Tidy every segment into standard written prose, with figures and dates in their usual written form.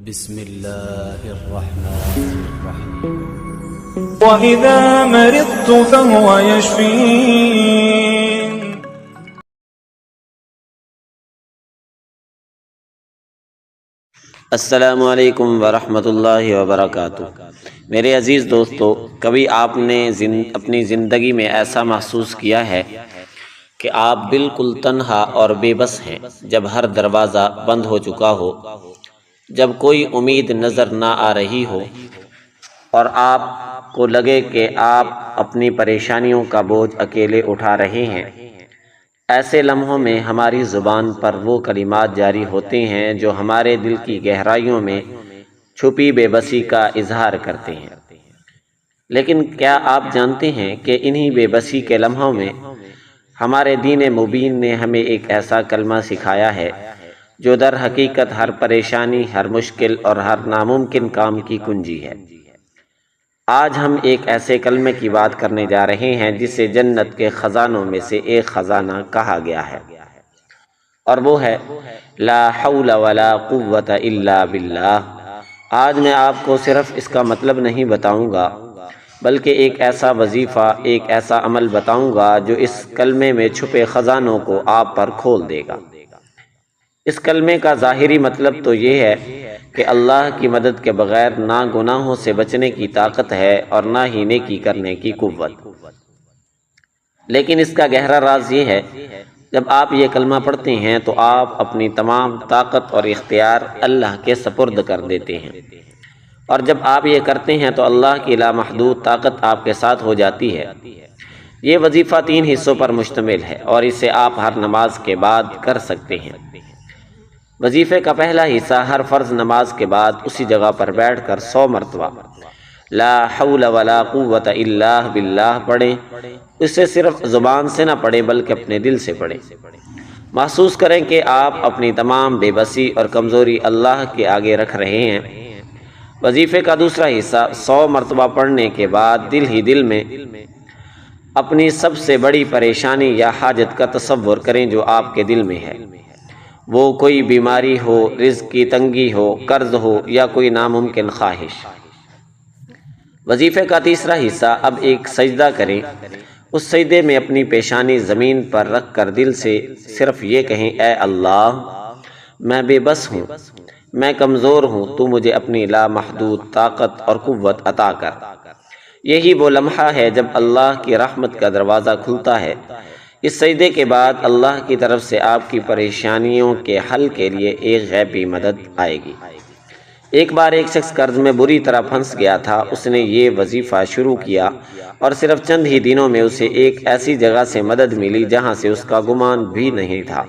بسم الله الرحمن الرحيم. وإذا مرضت فهو يشفين. السلام علیکم ورحمۃ اللہ وبرکاتہ۔ میرے عزیز دوستو، کبھی آپ نے اپنی زندگی میں ایسا محسوس کیا ہے کہ آپ بالکل تنہا اور بے بس ہیں، جب ہر دروازہ بند ہو چکا ہو، جب کوئی امید نظر نہ آ رہی ہو اور آپ کو لگے کہ آپ اپنی پریشانیوں کا بوجھ اکیلے اٹھا رہے ہیں؟ ایسے لمحوں میں ہماری زبان پر وہ کلمات جاری ہوتے ہیں جو ہمارے دل کی گہرائیوں میں چھپی بے بسی کا اظہار کرتے ہیں۔ لیکن کیا آپ جانتے ہیں کہ انہی بے بسی کے لمحوں میں ہمارے دین مبین نے ہمیں ایک ایسا کلمہ سکھایا ہے جو در حقیقت ہر پریشانی، ہر مشکل اور ہر ناممکن کام کی کنجی ہے۔ آج ہم ایک ایسے کلمے کی بات کرنے جا رہے ہیں جسے جنت کے خزانوں میں سے ایک خزانہ کہا گیا ہے، اور وہ ہے لا حول ولا قوت الا باللہ۔ آج میں آپ کو صرف اس کا مطلب نہیں بتاؤں گا، بلکہ ایک ایسا وظیفہ، ایک ایسا عمل بتاؤں گا جو اس کلمے میں چھپے خزانوں کو آپ پر کھول دے گا۔ اس کلمے کا ظاہری مطلب تو یہ ہے کہ اللہ کی مدد کے بغیر نہ گناہوں سے بچنے کی طاقت ہے اور نہ ہی نیکی کرنے کی قوت۔ لیکن اس کا گہرا راز یہ ہے، جب آپ یہ کلمہ پڑھتے ہیں تو آپ اپنی تمام طاقت اور اختیار اللہ کے سپرد کر دیتے ہیں، اور جب آپ یہ کرتے ہیں تو اللہ کی لامحدود طاقت آپ کے ساتھ ہو جاتی ہے۔ یہ وظیفہ 3 حصوں پر مشتمل ہے اور اسے آپ ہر نماز کے بعد کر سکتے ہیں۔ وظیفے کا پہلا حصہ ہر فرض نماز کے بعد اسی جگہ پر بیٹھ کر 100 مرتبہ لا حول ولا قوت الا باللہ پڑھیں۔ اسے صرف زبان سے نہ پڑھیں بلکہ اپنے دل سے پڑھیں۔ محسوس کریں کہ آپ اپنی تمام بے بسی اور کمزوری اللہ کے آگے رکھ رہے ہیں۔ وظیفے کا دوسرا حصہ 100 مرتبہ پڑھنے کے بعد دل ہی دل میں اپنی سب سے بڑی پریشانی یا حاجت کا تصور کریں جو آپ کے دل میں ہے، وہ کوئی بیماری ہو، رزق کی تنگی ہو، قرض ہو یا کوئی ناممکن خواہش۔ وظیفے کا تیسرا حصہ اب ایک سجدہ کریں۔ اس سجدے میں اپنی پیشانی زمین پر رکھ کر دل سے صرف یہ کہیں، اے اللہ، میں بے بس ہوں، میں کمزور ہوں، تو مجھے اپنی لامحدود طاقت اور قوت عطا کر۔ یہی وہ لمحہ ہے جب اللہ کی رحمت کا دروازہ کھلتا ہے۔ اس سجدے کے بعد اللہ کی طرف سے آپ کی پریشانیوں کے حل کے لیے ایک غیبی مدد آئے گی۔ ایک بار ایک شخص قرض میں بری طرح پھنس گیا تھا۔ اس نے یہ وظیفہ شروع کیا اور صرف چند ہی دنوں میں اسے ایک ایسی جگہ سے مدد ملی جہاں سے اس کا گمان بھی نہیں تھا۔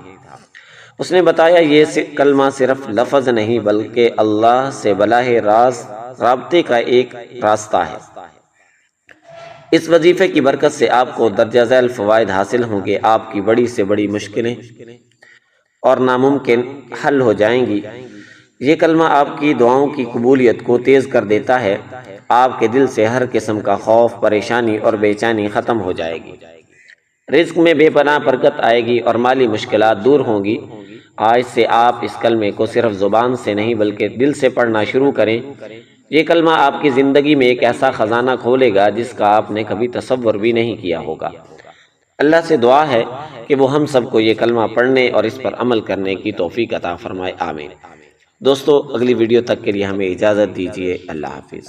اس نے بتایا، یہ کلمہ صرف لفظ نہیں بلکہ اللہ سے براہ راست رابطے کا ایک راستہ ہے۔ اس وظیفے کی برکت سے آپ کو درجہ ذیل فوائد حاصل ہوں گے۔ آپ کی بڑی سے بڑی مشکلیں اور ناممکن حل ہو جائیں گی۔ یہ کلمہ آپ کی دعاؤں کی قبولیت کو تیز کر دیتا ہے۔ آپ کے دل سے ہر قسم کا خوف، پریشانی اور بے چینی ختم ہو جائے گی۔ رزق میں بے پناہ برکت آئے گی اور مالی مشکلات دور ہوں گی۔ آج سے آپ اس کلمے کو صرف زبان سے نہیں بلکہ دل سے پڑھنا شروع کریں۔ یہ کلمہ آپ کی زندگی میں ایک ایسا خزانہ کھولے گا جس کا آپ نے کبھی تصور بھی نہیں کیا ہوگا۔ اللہ سے دعا ہے کہ وہ ہم سب کو یہ کلمہ پڑھنے اور اس پر عمل کرنے کی توفیق عطا فرمائے، آمین۔ دوستو، اگلی ویڈیو تک کے لیے ہمیں اجازت دیجیے۔ اللہ حافظ۔